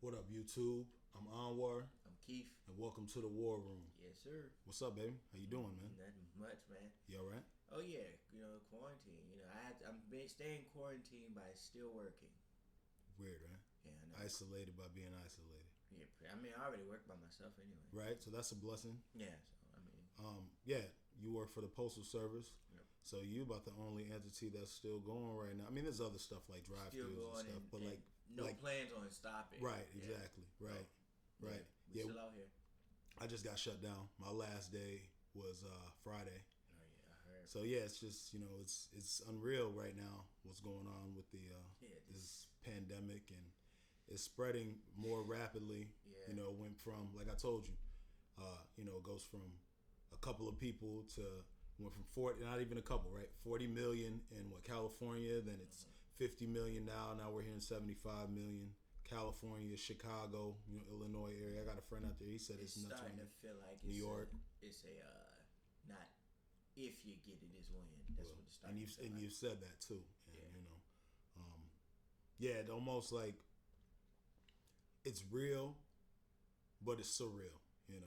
What up, YouTube? I'm Anwar, I'm Keith. and welcome to the War Room. Yes, sir. What's up, baby? How you doing, man? Nothing much, man. You all right? Oh yeah, quarantine. I'm been staying quarantined by still working. Weird, right? Yeah, I know. Isolated by being isolated. Yeah, I mean, I already work by myself anyway. Right? So that's a blessing. Yeah, so I mean, Yeah, you work for the Postal Service. yep. So you about the only entity that's still going right now. I mean, there's other stuff like Still drive-throughs and going stuff, and, but and like, no like plans on stopping. right, Yeah. exactly, right, Yeah, right. we still out here. I just got shut down. My last day was Friday. Oh yeah, I heard. So yeah, it's just it's unreal right now what's going on with the Yeah, this pandemic, and it's spreading more rapidly. Yeah. It went from, like I told you, it goes from a couple of people to went from 40, not even a couple, right? 40 million in California, then it's 50 million now. Now we're hearing 75 million. California, Chicago, Illinois area. I got a friend out there. He said It's it's nuts starting right to now. feel like New York. It's a not if you get it is when. That's what it's starting. And to feel you've like. said that too. And, Yeah. yeah, it almost like it's real, but it's surreal. Yeah,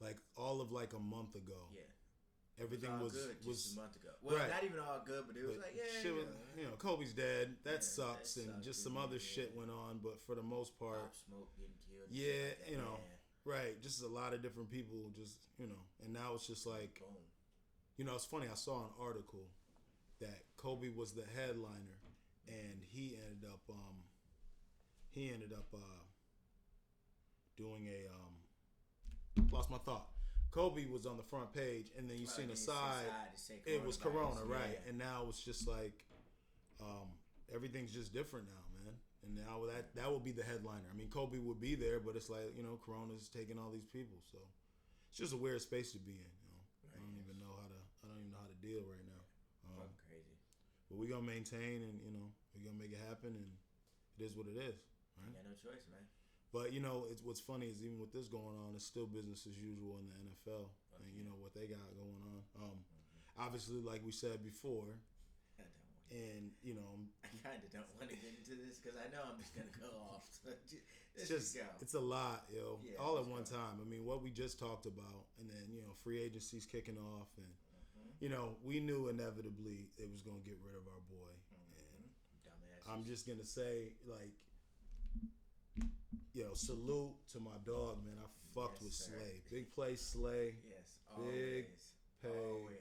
like all of like a month ago, yeah. everything All was good was just a month ago. Well, right. not even all good, but it was But like, yeah, shit was, Kobe's dead. That Yeah, sucks, that and sucks, just some yeah, other yeah. shit went on. But for the most Pop part, Smoke getting killed. and yeah, shit like that, man. right. Just a lot of different people, and now it's just like, Boom. it's funny. I saw an article that Kobe was the headliner, and he ended up doing a lost my thought. Kobe was on the front page, and then you seen the side. It say It was Corona, coronavirus, right? yeah. And now it's just like everything's just different now, man. And now that will be the headliner. I mean, Kobe would be there, but it's like Corona's taking all these people, so it's just a weird space to be in. I don't even know how to deal right now. Fucking crazy. But we gonna maintain, and we gonna make it happen, and it is what it is, You right? got no choice, man. But it's what's funny is even with this going on, it's still business as usual in the NFL, and what they got going on. Obviously, like we said before, I don't want to. and I kind of don't want to get into this because I know I'm just gonna go off. So let's it's just just go. it's a lot, Yeah, all at let's one go. time. I mean, what we just talked about, and then free agency's kicking off, and we knew inevitably it was gonna get rid of our boy, and Dumbass. I'm just gonna say, like, salute to my dog, man. I fucked Yes, with sir. Slay. Big play, Slay. Yes, Big always. pay. Always.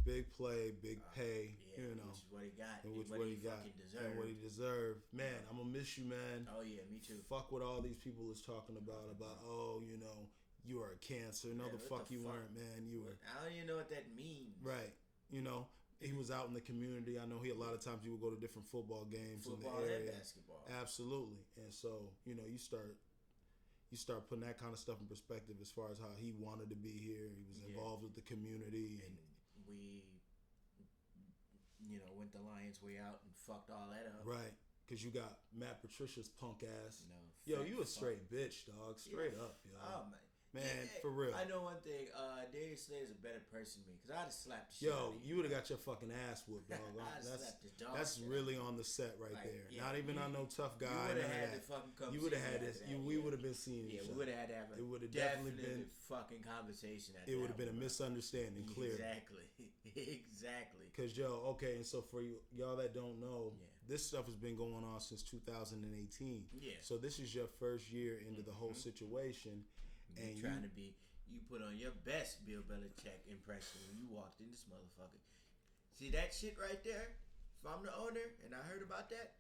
Big play, big pay. Yeah, which is what he got. And which what what he he got, fucking and deserved. what he deserved. Man, I'm gonna miss you, man. Oh yeah, me too. Fuck what all these people is talking about. You are a cancer. No, Yeah, the what fuck the you fuck? weren't, man. You were I don't even know what that means. right. He was out in the community. I know a lot of times he would go to different football games Football in the and area. basketball. Absolutely. And so, you start putting that kind of stuff in perspective as far as how he wanted to be here. He was Yeah. involved with the community, and We, went the Lions way out and fucked all that up. right. Because you got Matt Patricia's punk ass. No, Yo, fat you a fuck. straight bitch, dog. Straight up, yo. Oh man. Man, Yeah, for real. I know one thing. Darius Slay is a better person than me because I'd have slapped the shit out Yo, of you would have got your fucking ass whooped, dog. I'd That's slapped the dog that's shit really on the set right Like, there. yeah, Not even you- on no tough You guy. would None have of had to that. fucking come. You would have see me had after this. that, We yeah. would have been seeing each Yeah, we other. would have had to have a It would have definitely definite been. fucking conversation. It would have been a misunderstanding, clearly. Exactly. Exactly. Cause okay, and so for y'all that don't know, Yeah. this stuff has been going on since 2018. Yeah. So this is your first year into the whole situation, and You trying to be. You put on your best Bill Belichick impression when you walked in this motherfucker. See that shit right there? If I'm the owner and I heard about that,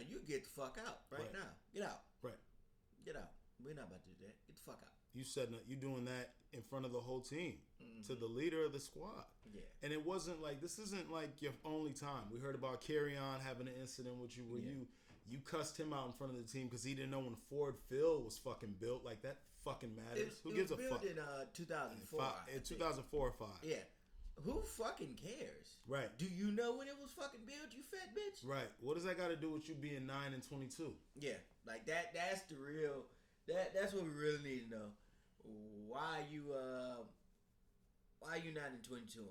you get the fuck out right now. Get out. right. Get out. We're not about to do that. Get the fuck out. You doing that in front of the whole team to the leader of the squad. Yeah. And it wasn't like this isn't like your only time. We heard about Carry On having an incident with you where Yeah. you cussed him out in front of the team because he didn't know when Ford Field was fucking built. Like that fucking matters. Who gives a fuck? It was built in 2004. In 2004 or 5. Yeah. Who fucking cares? Right. Do you know when it was fucking built, you fat bitch? Right. What does that got to do with you being 9 and 22? Yeah. Like that's the real that's what we really need to know. Why you not in 22-1?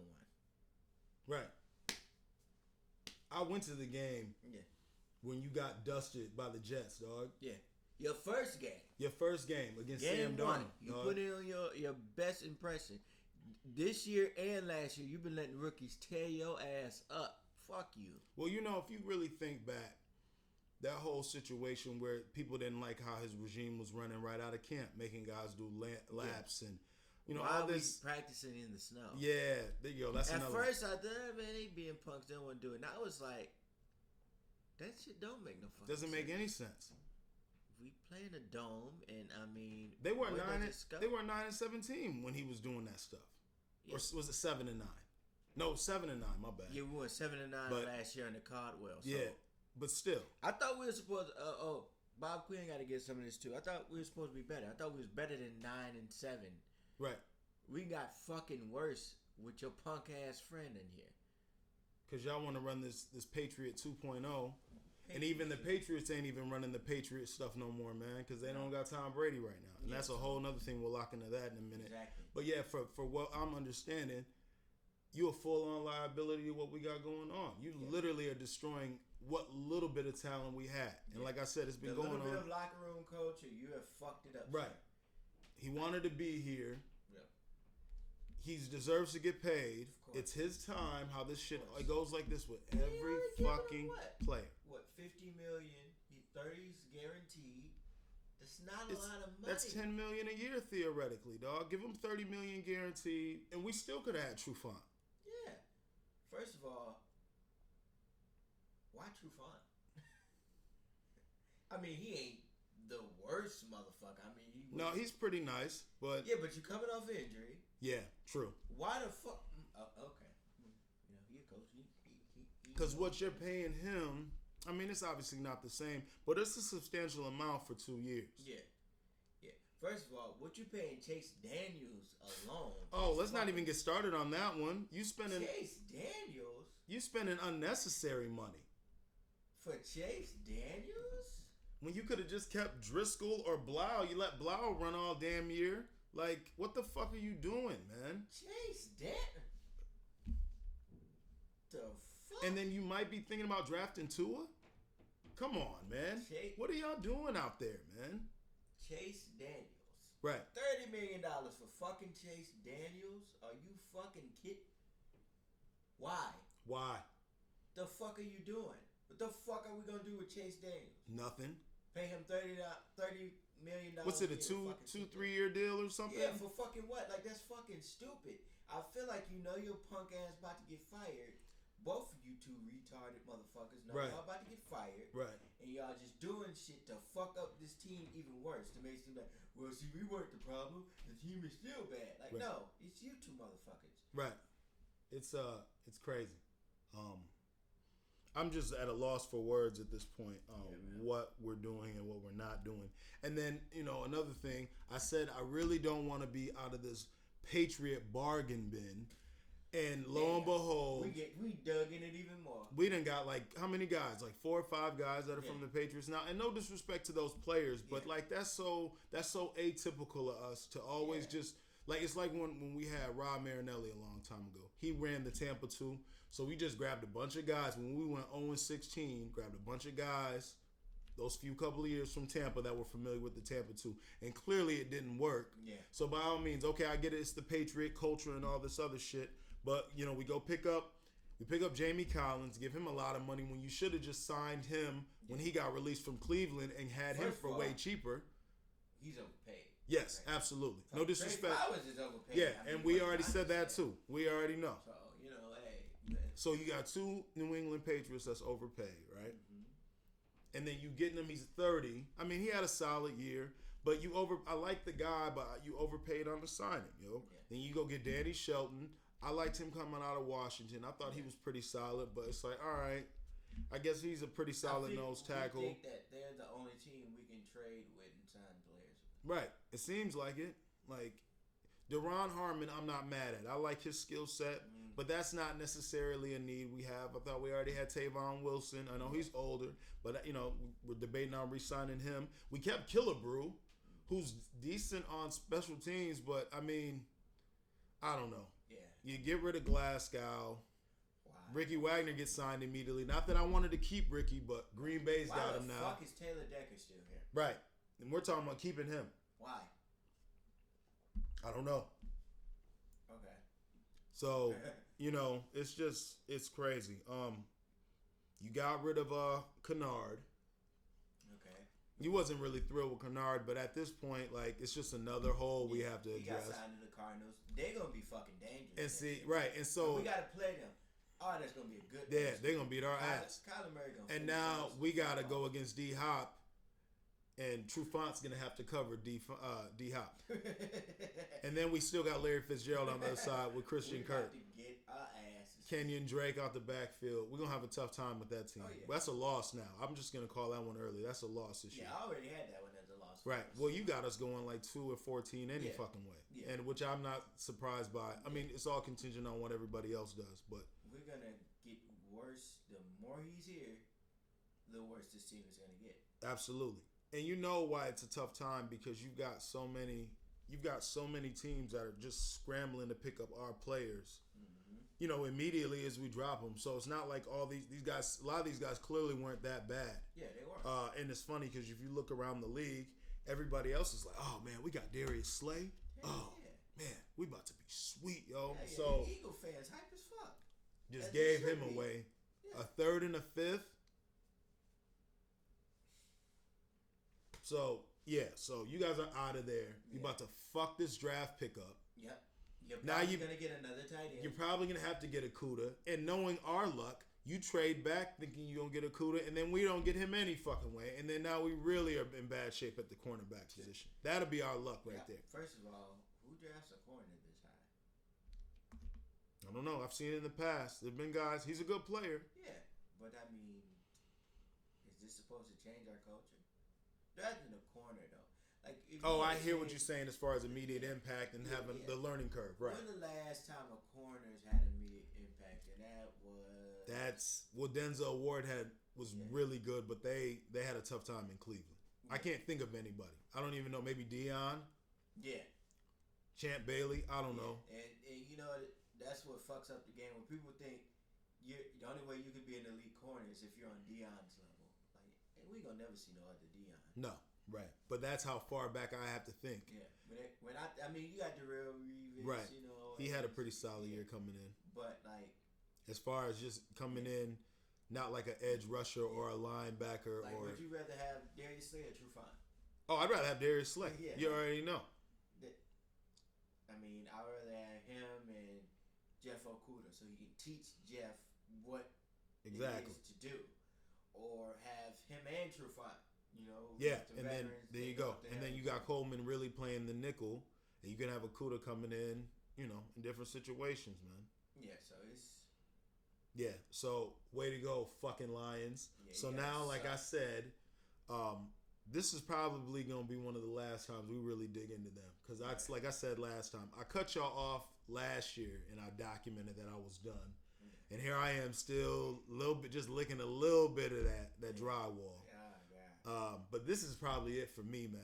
Right. I went to the game Yeah. when you got dusted by the Jets, dog. Yeah. Your first game. Your first game against Game Sam one. Darnold. You dog. put in on your best impression. This year and last year, you've been letting rookies tear your ass up. Fuck you. Well, you know, if you really think back, that whole situation where people didn't like how his regime was running right out of camp, making guys do laps and, you know, Why all this. practicing in the snow? Yeah, there you go. That's At another. first, I thought, man, they being punks. They don't want to do it. Now it's like, that shit don't make no fucking Doesn't make sense. any sense. We play in a dome, and I mean, They were where does 9. it go? They were 9-17 when he was doing that stuff, Yeah. or was it 7-9? No, 7-9. My bad. Yeah, we went 7-9 But- last year in the Caldwell. So. Yeah, but still, I thought we were supposed. Bob Quinn got to get some of this too. I thought we were supposed to be better. I thought we was better than 9-7. right? We got fucking worse with your punk ass friend in here. Because y'all want to run this Patriot 2.0. And even the Patriots ain't even running the Patriot stuff no more, man, because they don't got Tom Brady right now. And that's a whole nother thing. We'll lock into that in a minute. Exactly. But yeah, for what I'm understanding, you a full-on liability to what we got going on. You literally are destroying what little bit of talent we had. And like I said, it's been the going little bit on. of locker room culture, you have fucked it up. Right. He wanted to be here. Yeah. He deserves to get paid. course. It's his time. How this shit, course. it goes like this with They every already giving him fucking what? player. What, 50 million? 30's guaranteed. That's not a It's- lot of money. That's $10 million a year theoretically, dog. Give him $30 million guaranteed, and we still could have had Trufant. Yeah. First of all, why Trufant? I mean, he ain't the worst motherfucker. I mean, No, he's pretty nice, but yeah, but you coming off injury. yeah, true. Why the fuck? Okay. You know, he a coach. He Because what you're paying him, I mean, it's obviously not the same, but it's a substantial amount for 2 years. Yeah. Yeah. First of all, what you paying Chase Daniels alone? Oh, is let's not fucking- even get started on that one. You spending unnecessary money for Chase Daniels? when you could have just kept Driscoll or Blau. You let Blau run all damn year. Like, what the fuck are you doing, man? Chase Daniels? The fuck? And then you might be thinking about drafting Tua. Come on, man. What are y'all doing out there, man? Chase Daniels. Right. $30 million for fucking Chase Daniels? Are you fucking kidding? Why? Why? The fuck are you doing? What the fuck are we gonna do with Chase Daniels? Nothing. Pay him $30 million. What's it, a 3 year deal or something? Yeah, for fucking what? Like, that's fucking stupid. I feel like you know your punk ass about to get fired. Both of you two retarded motherfuckers know Right. y'all about to get fired. Right. And y'all just doing shit to fuck up this team even worse. To make it seem like, well, see, we weren't the problem. The team is still bad. Like, Right. no, it's you two motherfuckers. Right. It's crazy. I'm just at a loss for words at this point. What we're doing and what we're not doing. And then, you know, another thing, I said I really don't want to be out of this Patriot bargain bin. And lo and behold, we dug in it even more. we done got like how many guys? Like 4 or 5 guys that are from the Patriots now. And no disrespect to those players, but like that's so atypical of us to always just like it's like when we had Rob Marinelli a long time ago. He ran the Tampa 2. So we just grabbed a bunch of guys when we went 0-16, grabbed a bunch of guys those few couple of years from Tampa that were familiar with the Tampa 2. And clearly it didn't work. Yeah. So by all means, okay, I get it, it's the Patriot culture and all this other shit. But, you know, we pick up Jamie Collins, give him a lot of money when you should have just signed him when he got released from Cleveland and had him for way cheaper. He's overpaid. Yes, absolutely. No disrespect. Trey Flowers is overpaid. Yeah, I mean, and we what already can I said that say? too. We already know. So, you know, hey. Man. So you got 2 New England Patriots that's overpaid, right? Mm-hmm. And then you getting him, he's 30. I mean, he had a solid year, but I like the guy, but you overpaid on the signing, yo. Yeah. Then you go get Danny Shelton. I liked him coming out of Washington. I thought he was pretty solid, but it's like, all right, I guess he's a pretty solid nose tackle. I think that they're the only team we can trade with and sign players. Right. It seems like it. Like, Deron Harmon, I'm not mad at. I like his skill set, but that's not necessarily a need we have. I thought we already had Tavon Wilson. I know he's older, but, you know, we're debating on re-signing him. We kept Killebrew, who's decent on special teams, but, I mean, I don't know. Yeah. You get rid of Glasgow. Wow. Ricky Wagner gets signed immediately. Not that I wanted to keep Ricky, but Green Bay's got him now. Why the fuck is Taylor Decker still here? Right. And we're talking about keeping him. Why? I don't know. Okay. So, it's crazy. You got rid of Kennard. Okay. You wasn't really thrilled with Kennard, but at this point, like, it's just another hole we have to address. He got signed to the Cardinals. They're gonna be fucking dangerous. And see, right, and so we gotta play them. Oh, that's gonna be a good. Yeah, they're gonna beat our ass. Kyler Murray gonna. And now we gotta go against D Hop, and Trufont's gonna have to cover D Hop. And then we still got Larry Fitzgerald on the other side with Christian Kirk. To get our asses. Kenyon Drake out the backfield. We're gonna have a tough time with that team. Oh, yeah. That's a loss now. I'm just gonna call that one early. That's a loss this year. Yeah, I already had that one as a loss. Right. Well, you got us going like 2-14 any fucking way, Yeah. and which I'm not surprised by. I mean, it's all contingent on what everybody else does, but we're gonna get worse. The more he's here, the worse this team is gonna get. absolutely. And you know why it's a tough time, because you've got so many teams that are just scrambling to pick up our players. Mm-hmm. Immediately as we drop them. So it's not like all these guys. A lot of these guys clearly weren't that bad. Yeah, they were. And it's funny because if you look around the league, everybody else is like, "Oh man, we got Darius Slay. Oh man, we about to be sweet, yo." Yeah, so the Eagle fans hype as fuck. just As gave it should him be. away. Yeah. A third and a fifth. So you guys are out of there. You about to fuck this draft pickup. Yep. You're Now probably you- gonna get another tight end. You're probably gonna have to get a Kuda, and knowing our luck, you trade back thinking you're gonna get a Kuda, and then we don't get him any fucking way, and then now we really are in bad shape at the cornerback position. That'll be our luck right there. First of all, who drafts a corner this high? I don't know. I've seen it in the past. There've been guys. He's a good player. Yeah, but I mean, is this supposed to change our culture? Drafting a corner though, like. If Oh, you I hear what say- you're saying as far as immediate impact and having the learning curve, right? When the last time a corner's had immediate impact, and that was. That's what Denzel Ward was really good, but they had a tough time in Cleveland. I can't think of anybody. I don't even know. Maybe Dion, Yeah. Champ Bailey. I don't know. And that's what fucks up the game when people think the only way you can be an elite corner is if you're on Dion's level. Like, and we gonna never see no other Dion. No, right. But that's how far back I have to think. Yeah. I mean, you got Darrell Reeves. Right. He had a and- pretty solid year coming in. But like. As far as just coming in, not like an edge rusher or a linebacker Like, or. would you rather have Darius Slay or Trufant? Oh, I'd rather have Darius Slay. Yeah. You already know. I mean, I'd rather have him and Jeff Okuda so he can teach Jeff what Exactly. it is to do, or have him and Trufant. Yeah, the and then veterans, there they you go. up there. And then you got Coleman really playing the nickel, and you can have Akuda coming in, in different situations, man. Yeah, so it's. Yeah, so way to go, fucking Lions. Yeah, So you now, guys like suck. I said, this is probably going to be one of the last times we really dig into them. Because like I said last time, I cut y'all off last year, and I documented that I was done. And here I am still a little bit, just licking a little bit of that drywall. God. But this is probably it for me, man.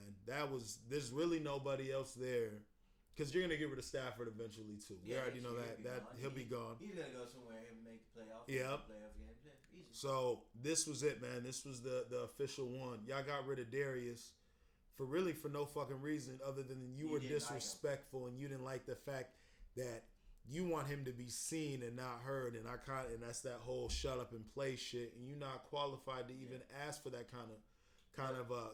There's really nobody else there. Because you're going to get rid of Stafford eventually, too. We already know that he'll be gone. He's going to go somewhere and make the playoffs. Yep. Playoff game. Easy. So this was it, man. This was the official one. Y'all got rid of Darius for no fucking reason other than you were didn't like him. disrespectful and you didn't like the fact that you want him to be seen and not heard. And that's that whole shut up and play shit. And you're not qualified to even ask for that kind of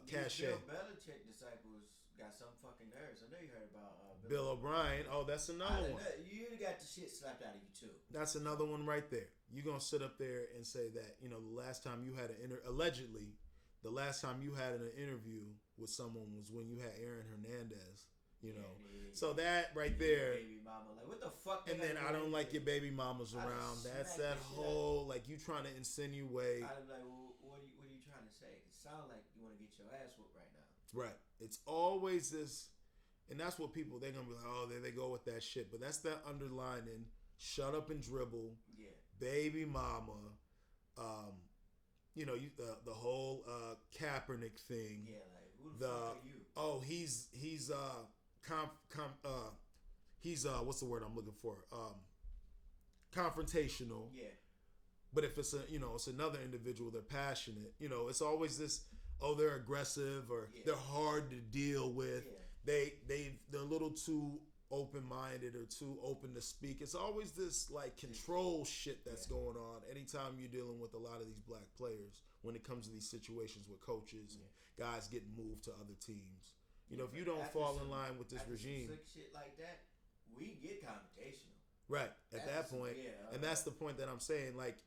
cachet. Bill Belichick disciples got some fucking nerves. I know you heard about Bill O'Brien. Oh, that's another one. You got the shit slapped out of you too. That's another one right there. You're going to sit up there and say that, the last time you had allegedly, the last time you had an interview with someone was when you had Aaron Hernandez, So that right there. Baby mama. Like, what the fuck? And then I don't like your baby mamas around. That's that whole, like, you trying to insinuate. I'm like, well, what are you trying to say? It sounds like you want to get your ass whooped right now. Right. It's always this, and that's what people, they're going to be like, oh, there they go with that shit. But that's that underlining, shut up and dribble. Yeah. Baby mama, the whole Kaepernick thing. Yeah, like who the fuck are you? Oh, he's what's the word I'm looking for? Confrontational. Yeah. But if it's it's another individual, they're passionate. It's always this. Oh, they're aggressive or they're hard to deal with. Yeah. They're a little too open-minded or too open to speak. It's always this like control shit that's going on anytime you're dealing with a lot of these black players when it comes to these situations with coaches and guys getting moved to other teams. If you don't fall in line with this regime, slick shit like that, we get confrontational. Right at that point, and that's the point that I'm saying. Like,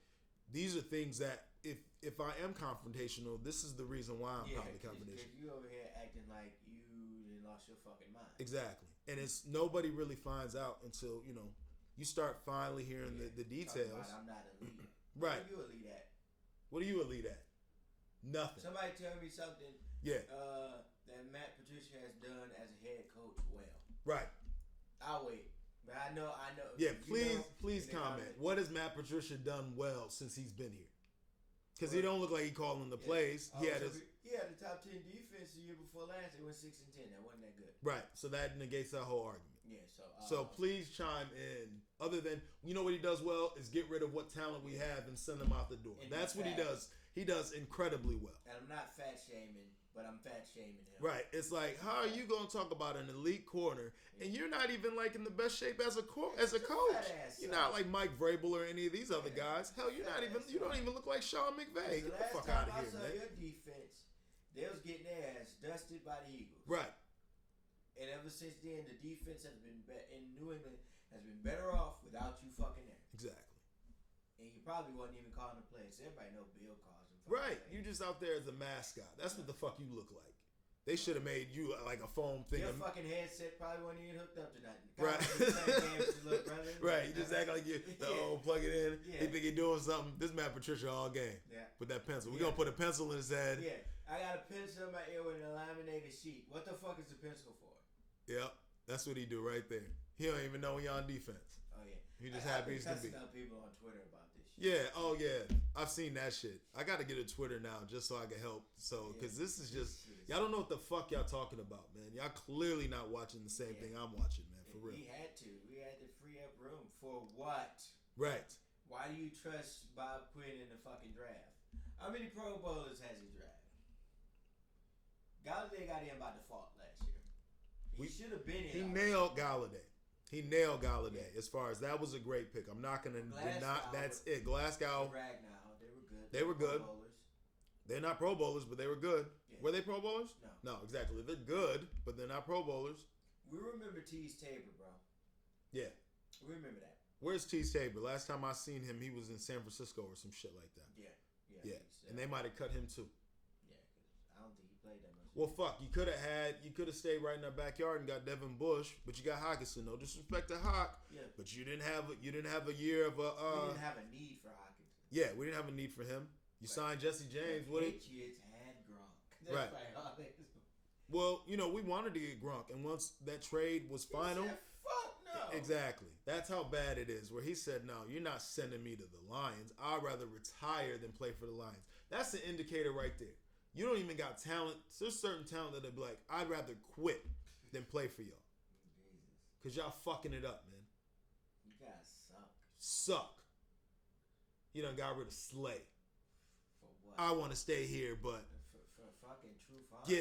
these are things that if I am confrontational, this is the reason why I'm probably confrontational. Because you over here acting like you lost your fucking mind. Exactly, and it's nobody really finds out until you start finally hearing the details. I'm not elite. Right. What are you elite at? What are you elite at? Nothing. Somebody tell me something. Yeah. That Matt Patricia has done as a head coach well. Right. I'll wait. But I know. Yeah, please comment. What has Matt Patricia done well since he's been here? Because he don't look like he calling the plays. He had the top 10 defense the year before last. They went 6-10. That wasn't that good. Right. So that negates that whole argument. Yeah. So please chime in. Other than what he does well is get rid of what talent we have and send them out the door. That's what he does. He does incredibly well. And I'm not fat shaming, but I'm fat shaming him. Right. It's like, how are you going to talk about an elite corner and you're not even like in the best shape as a coach? You're not like Mike Vrabel or any of these other guys. Hell, you don't even look like Sean McVay. Get the fuck out of here, man. Your defense, they was getting their ass dusted by the Eagles. Right. And ever since then, the defense has been in New England has been better off without you fucking there. Exactly. And you probably wasn't even calling the plays. Everybody know Bill calls them. Right. You just out there as a mascot. That's what the fuck you look like. They should have made you like a foam thing. Your fucking headset probably wasn't even hooked up to nothing. Right. Right. You just act like you plug it in. Yeah. He think he doing something. This Matt Patricia all game. Yeah. With that pencil. We're gonna put a pencil in his head. Yeah. I got a pencil in my ear with an laminated sheet. What the fuck is the pencil for? Yep. That's what he do right there. He don't even know when you're on defense. Oh yeah. He just happy as can be. I've been people on Twitter about this shit. Yeah. Oh yeah. I've seen that shit. I got to get a Twitter now just so I can help. So because this is just y'all don't know what the fuck y'all talking about, man. Y'all clearly not watching the same thing I'm watching, man. For real. We had to free up room for what? Right. Why do you trust Bob Quinn in the fucking draft? How many Pro Bowlers has he drafted? Galladay got in by default last year. He should have been in. He nailed Galladay. As far as that was a great pick. I'm not gonna deny that's it. Glasgow. Ragnow, they were good. They were good. Pro bowlers. They're not Pro Bowlers, but they were good. Yeah. Were they Pro Bowlers? No, exactly. They're good, but they're not Pro Bowlers. We remember Tease Tabor, bro. Yeah. We remember that. Where's Tease Tabor? Last time I seen him, he was in San Francisco or some shit like that. Yeah. And they might have cut him too. Yeah, because I don't think he played that much. Well, fuck. You could have stayed right in our backyard and got Devin Bush, but you got Hockenson. No disrespect to Hawk. Yeah. But you didn't have a year of a. We didn't have a need for Hockenson. Yeah, we didn't have a need for him. You signed Jesse James. The Patriots had Gronk. That's right. Well, we wanted to get Gronk, and once that trade was final. Fuck no. Exactly. That's how bad it is. Where he said, "No, you're not sending me to the Lions. I'd rather retire than play for the Lions." That's the indicator right there. You don't even got talent. There's certain talent that'll be like, "I'd rather quit than play for y'all." Jesus. Cause y'all fucking it up, man. You guys suck. Suck. You done got rid of Slay. For what? I want to stay here, but for fucking true father.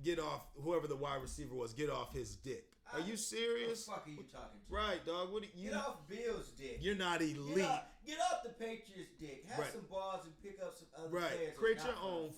Get off. Whoever the wide receiver was, get off his dick. Are you serious? What the fuck are you talking to? Right, dog. What you? Get off Bill's dick. You're not elite. Get off the Patriots' dick. Have some balls and pick up some other players. Create your own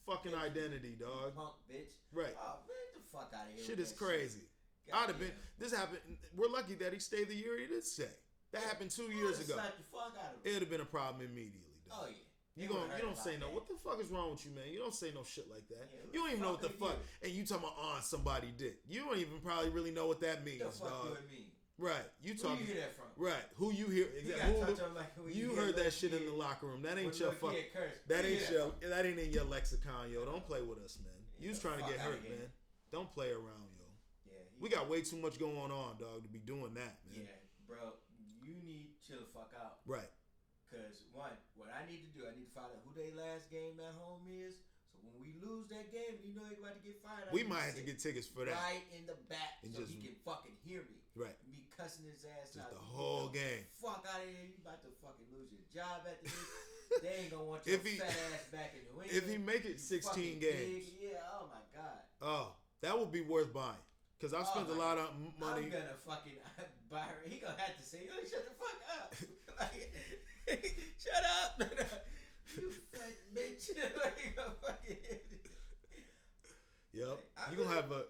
fucking identity, dog. Punk bitch. Right. Oh, man, get the fuck out of here. Shit is crazy. I'd have been. This happened. We're lucky that he stayed the year he did stay. That happened 2 years ago. Slap the fuck out of him. It'd have been a problem immediately, dog. Oh yeah. You don't say no. What the fuck is wrong with you, man? You don't say no shit like that. Yeah, you don't even know what the fuck. And you talking about somebody dick. You don't even probably really know what that means, the fuck dog. do it mean? Right. You talking? Who you hear that from? Right. Who you hear? Exactly. You heard that shit in the locker room. That ain't your fuck. That ain't in your lexicon, yo. Don't play with us, man. You was trying to get hurt, man. Don't play around, yo. Yeah. We got way too much going on, dog, to be doing that, man. Yeah, bro. You need to chill the fuck out. Right. Because, one, what I need to do, I need to find out who their last game at home is. So when we we lose that game, you know you're about to get fired. We might have to get tickets for that. Right in the back and so just, he can fucking hear me. Right. And be cussing his ass just out. the whole game. Fuck out of here. You about to fucking lose your job after this. They ain't gonna want your fat ass back in New England. If he make it 16 games. Yeah, oh my God. Oh, that would be worth buying. Because I've spent a lot of money. I'm gonna fucking buy her. He gonna have to say, yo, shut the fuck up. Like, shut up. You fat bitch. Like, fucking... Yep.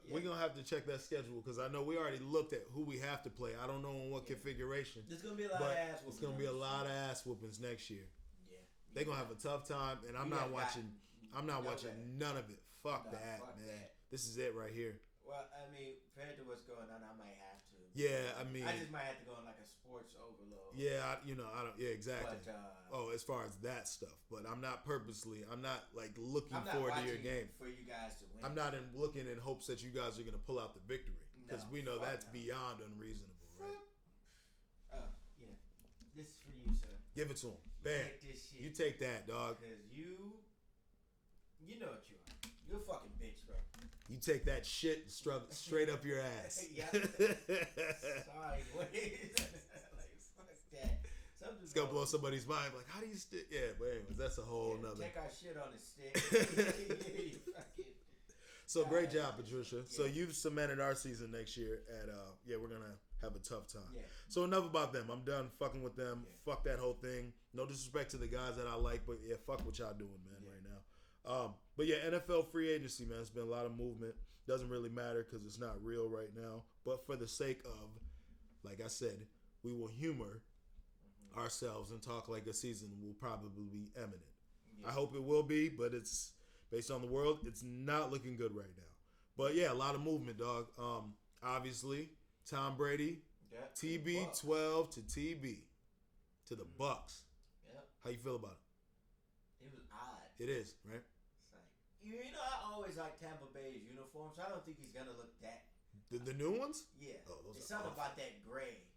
We're gonna have to check that schedule because I know we already looked at who we have to play. I don't know in what configuration. There's gonna be a lot of ass whoopings. It's gonna be a lot of ass whoopings next year. Yeah. They're gonna have a tough time, and I'm not watching none of it. Fuck that, man. That. This is it right here. Well, I mean, compared to what's going on, I might have to. Yeah, I mean, I just might have to go on like a sports overload. Yeah, I don't. Yeah, exactly. But, as far as that stuff, but I'm not like looking forward to your game. For you guys to win. I'm not looking in hopes that you guys are gonna pull out the victory because we know that's beyond unreasonable, right? Yeah. This is for you, sir. Give it to him. Bam. Take this shit. You take that, dog. Because you know what you are. You're a fucking bitch, bro. You take that shit and straight up your ass. Yeah. Sorry, wait. Like, fuck that. It's gonna blow somebody's mind. Like, how do you stick? Yeah, but anyways, that's a whole nother. Take our shit on the stick. So great job, Patricia. Yeah. So you've cemented our season next year at we're gonna have a tough time. Yeah. So enough about them. I'm done fucking with them. Yeah. Fuck that whole thing. No disrespect to the guys that I like, but yeah, fuck what y'all doing, man, right now. But yeah, NFL free agency, man. It's been a lot of movement. Doesn't really matter because it's not real right now. But for the sake of, like I said, we will humor ourselves and talk like a season will probably be imminent. Yeah. I hope it will be, but it's based on the world. It's not looking good right now. But yeah, a lot of movement, dog. Obviously, Tom Brady, TB12 to TB to the Bucks. Yep. How you feel about it? It was odd. It is, right? You know, I always like Tampa Bay's uniforms. I don't think he's gonna look that. The new ones? Yeah. Oh, those it's are something awful. about that gray.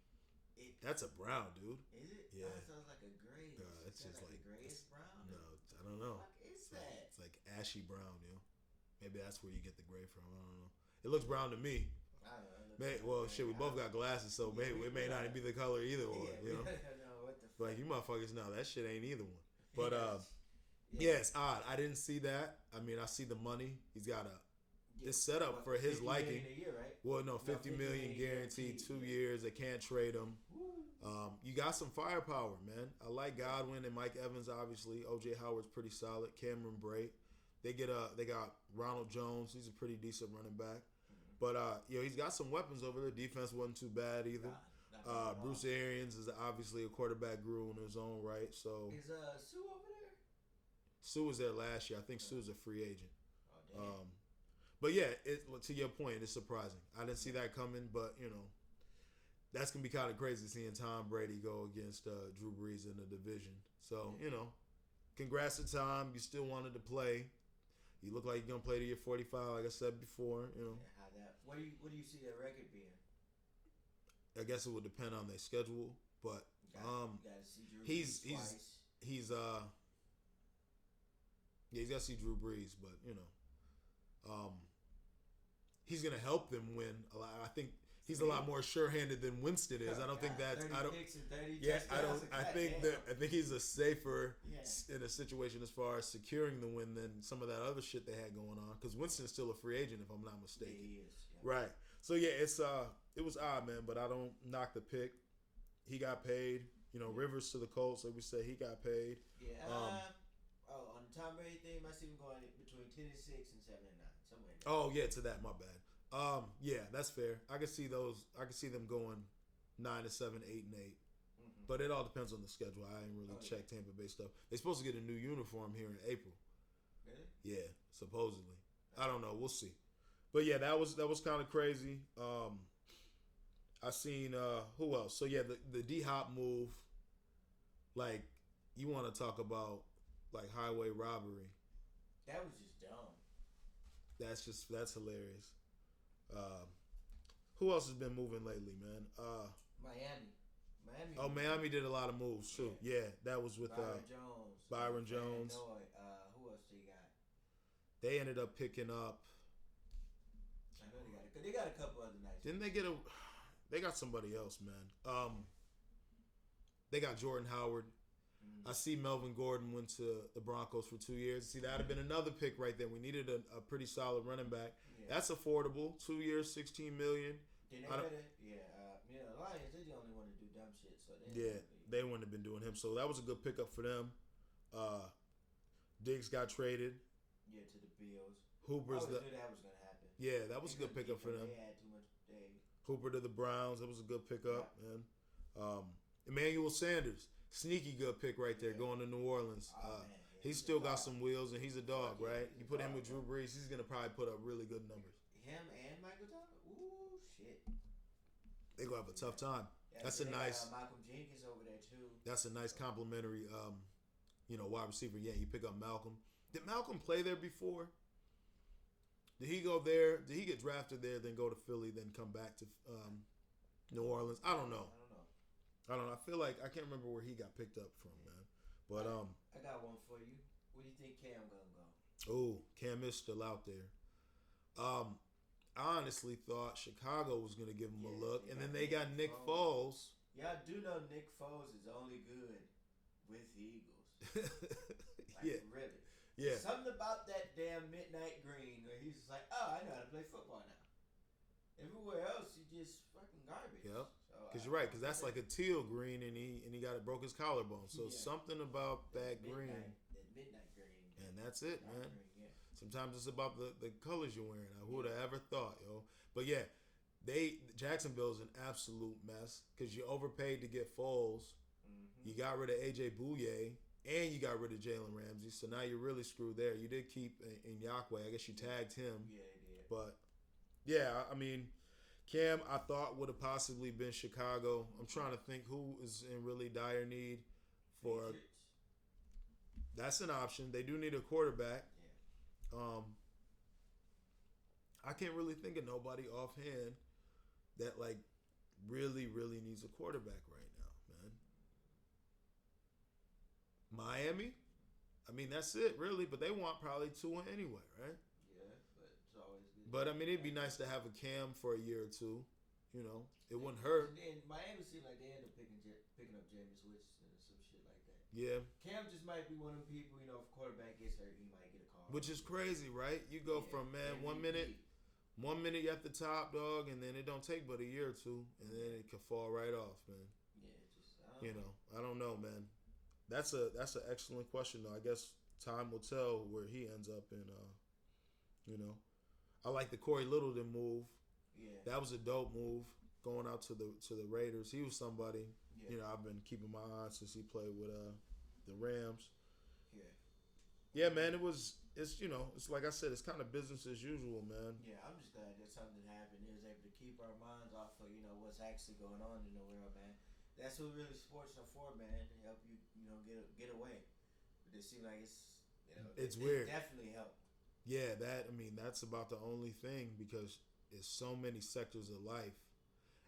That's a brown, dude. Is it? Yeah. Oh, it sounds like a gray. It's just like grayish brown. No, I don't know. What the fuck is that? It's like ashy brown, yo. Maybe that's where you get the gray from. I don't know. It looks brown to me. I don't know. Well, shit, we both got glasses, so maybe it may not be the color either one. You know. know what the fuck. Like you motherfuckers know that shit ain't either one. But yeah, it's odd. I didn't see that. I mean, I see the money. He's got it's set up for his liking. $50 million a year, right? Well, no, $50 million guaranteed, 2 years. They can't trade him. You got some firepower, man. I like Godwin and Mike Evans. Obviously, OJ Howard's pretty solid. Cameron Brate. They got Ronald Jones. He's a pretty decent running back. But he's got some weapons over there. Defense wasn't too bad either. Bruce Arians is obviously a quarterback guru in his own right. So is Sue over there? Sue was there last year. I think Sue's a free agent. Oh, damn. But yeah, to your point, it's surprising. I didn't see that coming, but that's gonna be kind of crazy seeing Tom Brady go against Drew Brees in the division. So congrats to Tom. You still wanted to play. You look like you're gonna play to your 45, like I said before. Yeah, what do you see their record being? I guess it would depend on their schedule, but you gotta see Drew Brees twice. He's got to see Drew Brees, but he's gonna help them win a lot. I think he's a lot more sure-handed than Winston is. I don't think that's. I don't. I think he's a safer in a situation as far as securing the win than some of that other shit they had going on. Because Winston's still a free agent, if I'm not mistaken. Yeah, he is. Yeah. Right. So yeah, it was odd, man. But I don't knock the pick. He got paid. Rivers to the Colts, like we said, he got paid. Yeah. On the Tom Brady thing, I see him going between 10 and 6 and 7 and 9, somewhere. Oh yeah, to that, my bad. Yeah, that's fair. I can see those. I can see them going 9 and 7, 8 and 8. Mm-hmm. But it all depends on the schedule. I ain't really checked Tampa Bay stuff. They're supposed to get a new uniform here in April. Really? Yeah, supposedly. I don't know. We'll see. But yeah, that was kind of crazy. I seen who else? So yeah, the D Hop move. Like, you want to talk about like highway robbery? That was just dumb. That's hilarious. Who else has been moving lately, man? Miami. Oh, Miami did a lot of moves too. Yeah, that was with Byron Jones. Byron Jones. Who else they got? They ended up picking up. I know they got a couple other nights. Didn't they get a? They got somebody else, man. They got Jordan Howard. Mm-hmm. I see Melvin Gordon went to the Broncos for 2 years. See, that'd have been another pick right there. We needed a pretty solid running back. Yeah. That's affordable. 2 years, $16 million. Then they the Lions, they the only one to do dumb shit. So they wouldn't have been doing him. So that was a good pickup for them. Diggs got traded. Yeah, to the Bills. Hooper's I knew that was gonna happen. Yeah, that was a good pickup for them. They had too much. Hooper to the Browns. That was a good pickup, man. Emmanuel Sanders, sneaky good pick right there, going to New Orleans. He's still got some wheels, and he's a dog, right? You put him with Drew Brees, he's gonna probably put up really good numbers. Him and Michael Thomas. Ooh, shit. They gonna have a tough time. Yeah, That's a nice. Malcolm Jenkins over there too. That's a nice complimentary, wide receiver. Yeah, you pick up Malcolm. Did Malcolm play there before? Did he go there? Did he get drafted there, then go to Philly, then come back to New Orleans? I don't know. I feel like I can't remember where he got picked up from, man. But I got one for you. Where do you think Cam gonna go? Oh, Cam is still out there. I honestly thought Chicago was gonna give him a look, and then they got Nick Foles. Y'all do know Nick Foles is only good with the Eagles. Really. Yeah. Something about that damn midnight green where he's just like, oh, I know how to play football now. Everywhere else, he just fucking garbage. Yep. Because So you're right, because that's like a teal green, and he broke his collarbone. So something about that green. That midnight green. And that's it, man. Green, yeah. Sometimes it's about the colors you're wearing. Who would have ever thought, yo? But yeah, Jacksonville's an absolute mess because you overpaid to get Foles. Mm-hmm. You got rid of AJ Bouye. And you got rid of Jalen Ramsey, so now you're really screwed there. You did keep in Yahweh. I guess you tagged him. Yeah, he did. But, yeah, I mean, Cam, I thought would have possibly been Chicago. I'm trying to think who is in really dire need for. That's an option. They do need a quarterback. Yeah. I can't really think of nobody offhand that, like, really, really needs a quarterback right now, man. Miami? I mean, that's it, really. But they want probably Tua anyway, right? Yeah, but it's always good. But, I mean, it'd be nice to have a Cam for a year or two. You know, it wouldn't hurt. And Miami seemed like they end up picking up Jameis Winston or some shit like that. Yeah. Cam just might be one of them people, if quarterback gets hurt, he might get a call. Which is crazy, right? You go from, man, one minute you're at the top, dog, and then it don't take but a year or two, and then it can fall right off, man. Yeah, I don't know, man. That's an excellent question, though. I guess time will tell where he ends up in. I like the Corey Littleton move. Yeah, that was a dope move going out to the Raiders. He was somebody. Yeah. I've been keeping my eye on since he played with the Rams. Yeah. Yeah, man. It's like I said, it's kind of business as usual, man. Yeah, I'm just glad that something happened. It was able to keep our minds off of what's actually going on in the world, man. That's what really sports are for, man. To help you, get away. But it seems like it's weird. It definitely helped. Yeah, that's about the only thing because it's so many sectors of life.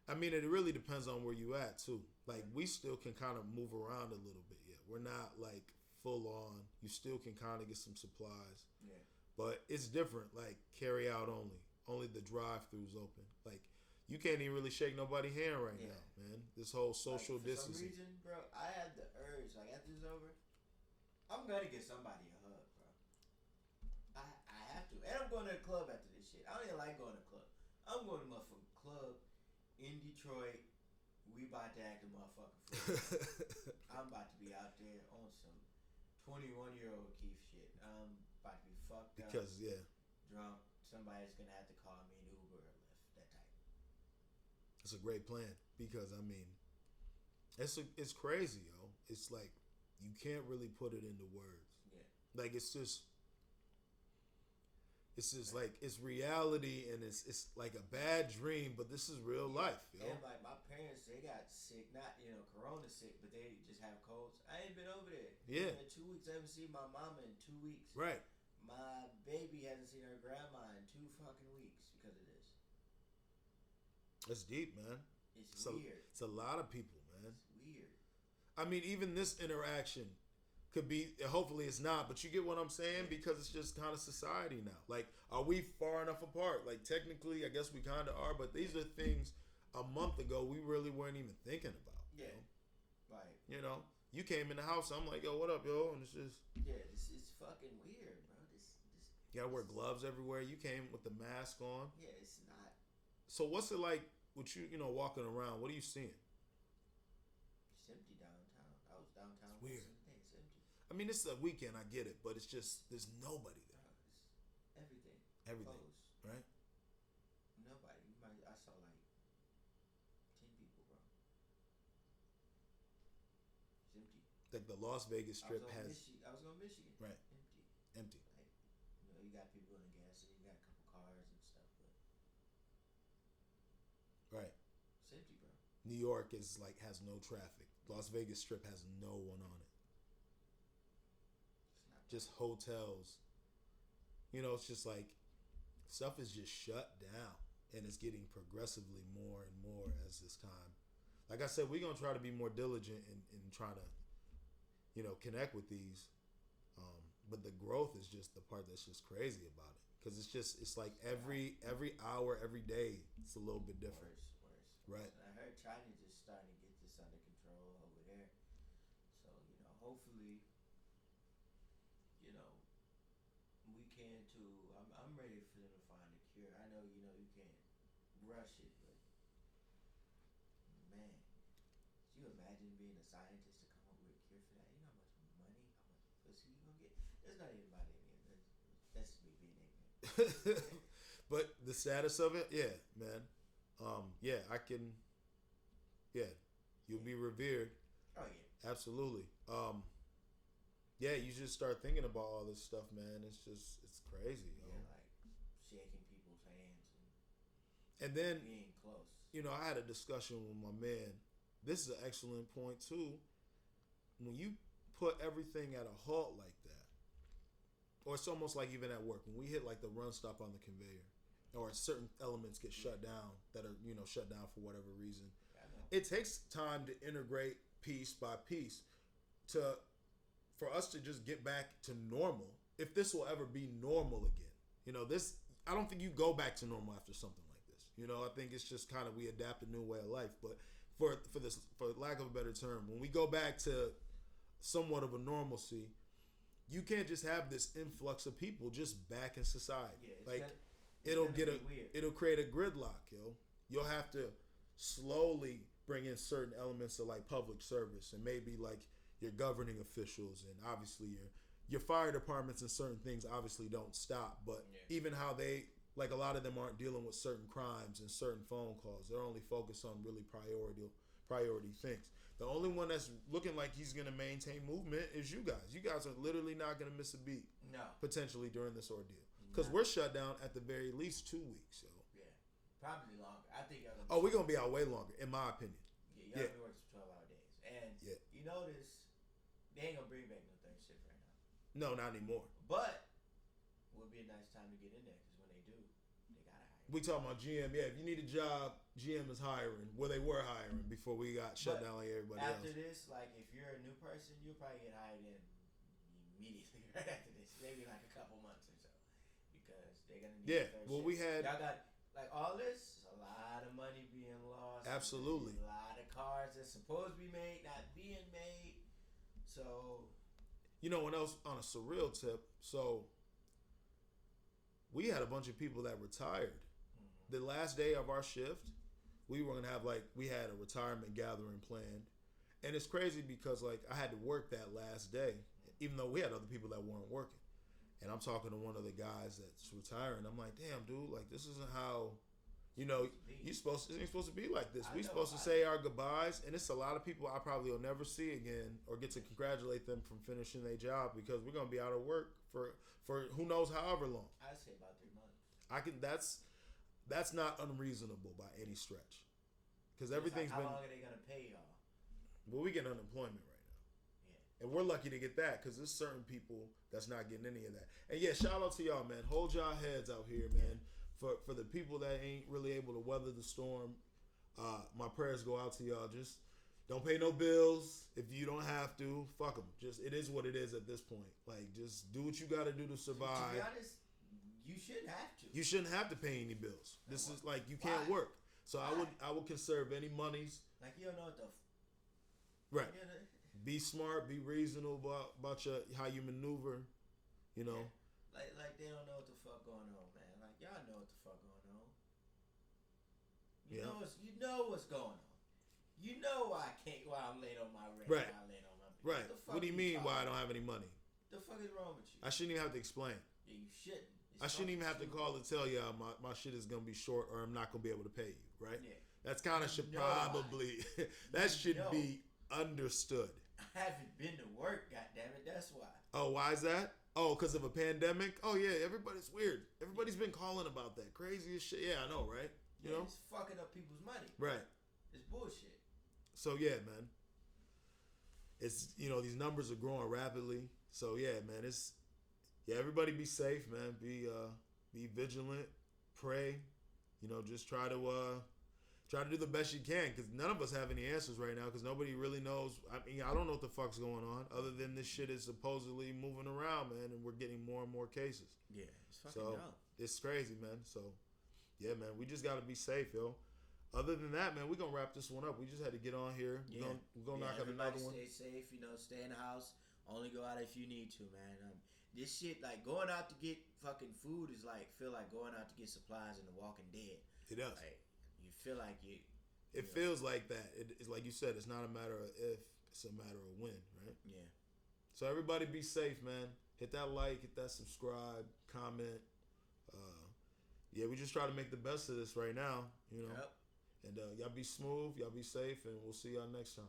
I mean, it really depends on where you at too. Like we still can kind of move around a little bit yet. We're not like full on. You still can kind of get some supplies. Yeah. But it's different. Like carry out only. Only the drive-throughs open. Like you can't even really shake nobody's hand right now, man. This whole social distancing. For some reason, bro, I had the urge. Like after this is over, I'm gonna get somebody a hug, bro. I have to, and I'm going to a club after this shit. I don't even like going to a club. I'm going to a motherfucking club in Detroit. We about to act a motherfucking fool. I'm about to be out there on some 21-year-old Keith shit. I'm about to be fucked up. Because drunk. Somebody's gonna have to call me an Uber or Lyft. That type. That's a great plan because I mean, it's crazy, yo. It's like you can't really put it into words. Yeah. Like it's just like it's reality and it's like a bad dream, but this is real life, yo. And like my parents, they got sick, not corona sick, but they just have colds. I ain't been over there. Yeah. In 2 weeks, I haven't seen my mama in 2 weeks. Right. My baby hasn't seen her grandma in 2 fucking weeks because of this. That's deep, man. It's weird. It's a lot of people, man. It's weird. I mean, even this interaction could be. Hopefully, it's not. But you get what I'm saying, because it's just kind of society now. Like, are we far enough apart? Like, technically, I guess we kind of are. But these are things a month ago we really weren't even thinking about. Yeah. You know? Right. You know, you came in the house. I'm like, yo, what up, yo? And it's just, Yeah, this is fucking weird, bro. This. you gotta wear gloves everywhere. You came with the mask on. Yeah, it's not. So what's it like with you? You know, walking around. What are you seeing? It's empty downtown. I was downtown. It's weird. It's empty. I mean, it's a weekend. I get it, but it's just there's nobody there. Bro, it's everything. Everything, Closed. right? Nobody. I saw like 10 people, bro. It's empty. Like the Las Vegas Strip I has was on Michigan. Right. Empty. empty. Like, you got people in the gas station, you got a couple cars and stuff, but Right. it's empty, bro. New York is like has no traffic. Las Vegas Strip has no one on it. It's not Just hotels. You know, it's just like stuff is just shut down, and it's getting progressively more and more as this time. Like I said, we're gonna try to be more diligent in trying to, you know, connect with these. But the growth is just the part that's just crazy about it, because it's like every hour, every day, it's a little bit different. worse. Right. And I heard China just starting to get this under control over there. So, hopefully, we can too. I'm ready for them to find a cure. I know, you can't rush it, but man, can you imagine being a scientist to come up with a cure for that? You know how much money, how much pussy you gonna get? There's not even about it. That's just me being ignorant. But the status of it, yeah, man. Yeah, I can. Yeah, you'll be revered. Oh yeah. Absolutely. Yeah, you just start thinking about all this stuff, man. It's crazy. Yeah, like shaking people's hands And then, and being close. I had a discussion with my man. This is an excellent point too. When you put everything at a halt like that, or it's almost like even at work, when we hit like the run stop on the conveyor, or certain elements get shut down that are shut down for whatever reason, it takes time to integrate piece by piece for us to just get back to normal, if this will ever be normal again. This, I don't think you go back to normal after something like this. I think it's just kind of we adapt a new way of life. But for lack of a better term, when we go back to somewhat of a normalcy, you can't just have this influx of people just back in society. Yeah, it'll create a gridlock, yo. You'll have to slowly bring in certain elements of like public service, and maybe like your governing officials, and obviously your fire departments and certain things obviously don't stop, but even how they, like, a lot of them aren't dealing with certain crimes and certain phone calls. They're only focused on really priority things. The only one that's looking like he's going to maintain movement is you guys. You guys are literally not going to miss a beat. No. Potentially during this ordeal. Because we're shut down at the very least 2 weeks. So. Yeah. Probably longer. I think y'all we're going to be out way longer, in my opinion. Yeah, y'all be working 12-hour days. And you notice they ain't going to bring back no third shift right now. No, not anymore. But it would be a nice time to get in there, because when they do, they got to hire. We talking about GM. Yeah, if you need a job, GM is hiring. Well, they were hiring before we got shut down like everybody else. After this, like, if you're a new person, you'll probably get hired in immediately right after this. Maybe like a couple months or so, because they're gonna need. Yeah, well, we had y'all got like all this. A lot of money being lost. Absolutely. A lot of cars that's supposed to be made not being made. So. What else on a surreal tip? So we had a bunch of people that retired. The last day of our shift, we were gonna have we had a retirement gathering planned, and it's crazy because I had to work that last day, even though we had other people that weren't working. And I'm talking to one of the guys that's retiring. I'm like, damn, dude, this isn't how, it ain't supposed to be like this. We're supposed to say our goodbyes, and it's a lot of people I probably will never see again or get to congratulate them from finishing their job, because we're gonna be out of work for who knows however long. I'd say about 3 months. That's not unreasonable by any stretch, because everything's how been. How long are they gonna pay y'all? Well, we get unemployment right now. Yeah. And we're lucky to get that, because there's certain people that's not getting any of that. And yeah, shout out to y'all, man. Hold y'all heads out here, man. For the people that ain't really able to weather the storm, my prayers go out to y'all. Just Don't pay no bills if you don't have to. Fuck them. Just it is what it is at this point. Like just do what you got to do to survive. To be honest, you shouldn't have to. You shouldn't have to pay any bills. This is like you can't Why? work. So I would conserve any monies. Like you don't know what the. Right. You know, Be smart. Be reasonable about your how you maneuver. You know. like they don't know what the fuck going on, man. Like y'all know what the fuck going on. You know what's going on. You know why I'm late on my rent. Right. Why I'm late on my bill. Right. What do you mean? Why I don't have any money? The fuck is wrong with you? I shouldn't even have to explain. Yeah, you shouldn't. I shouldn't even have to call to tell you my shit is gonna be short or I'm not gonna be able to pay you. Right. Yeah. That's kind of should know probably that should be understood. I haven't been to work. Goddammit, that's why. Oh, why is that? Oh, because of a pandemic? Oh yeah, everybody's weird. Everybody's been calling about that craziest shit. Yeah, I know, right? You know, it's fucking up people's money. right? It's bullshit. So yeah, man. It's these numbers are growing rapidly. So yeah, man. Everybody be safe, man. Be vigilant. Pray. Just try to do the best you can because none of us have any answers right now because nobody really knows. I mean, I don't know what the fuck's going on other than this shit is supposedly moving around, man, and we're getting more and more cases. Yeah, it's fucking dumb. It's crazy, man. So yeah, man, we just got to be safe, yo. Other than that, man, we're going to wrap this one up. We just had to get on here. Yeah. We're going to knock out another one. Stay safe, stay in the house. Only go out if you need to, man. This shit, like, going out to get fucking food is like, feel like going out to get supplies in The Walking Dead. It does. Like, you feel like you feels like that. It's like you said, it's not a matter of if, it's a matter of when, right? Yeah. So everybody be safe, man. Hit that like, hit that subscribe, comment. Yeah, we just try to make the best of this right now, Yep. And y'all be smooth, y'all be safe, and we'll see y'all next time.